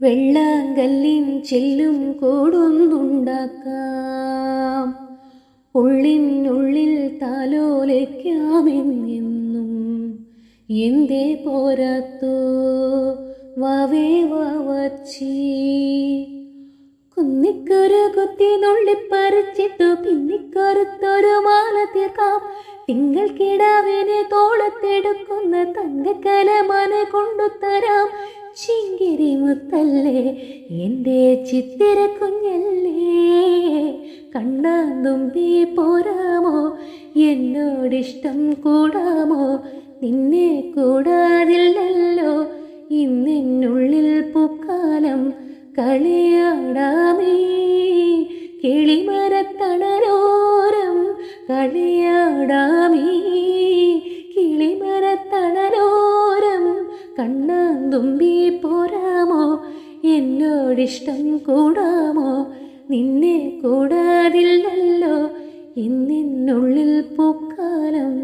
വെള്ളാങ്കല്ലിൻ ചെല്ലും കൂടുന്നുണ്ടാക്കാം, ഉള്ളിനുള്ളിൽ താലോലിക്കാമെന്നും. എന്തേ പോരാത്തോ വാവേ വാവച്ചി, കുന്നിക്കൊരു കുത്തി നുള്ളിപ്പറിച്ചിട്ടു പിന്നിക്കൊരുത്തൊരു മാല തീർക്കാം. തിങ്കൾ കിടാവിനെ തോളത്തെടുക്കുന്ന തങ്കക്കലമാന കൊണ്ടുതരാം. ചിങ്കിരി മുത്തല്ലേ എൻ്റെ ചിത്തിര കുഞ്ഞല്ലേ, കണ്ണാന്തുമ്പി പോരാമോ എന്നോടിഷ്ടം കൂടാമോ? നിന്നെ കൂടാതില്ലല്ലോ ഇന്നെന്നുള്ളിൽ പൂക്കാലം. കളിയാടാമേ കിളിമരത്തണലോരം, കളിയാടാമേ കിളിമരത്തണലോരം. കണ്ണാന്തുമ്പി പോരാമോ എന്നോടിഷ്ടം കൂടാമോ? നിന്നെ കൂടാതില്ലല്ലോ ഇന്നെന്നുള്ളിൽ പൂക്കാലം.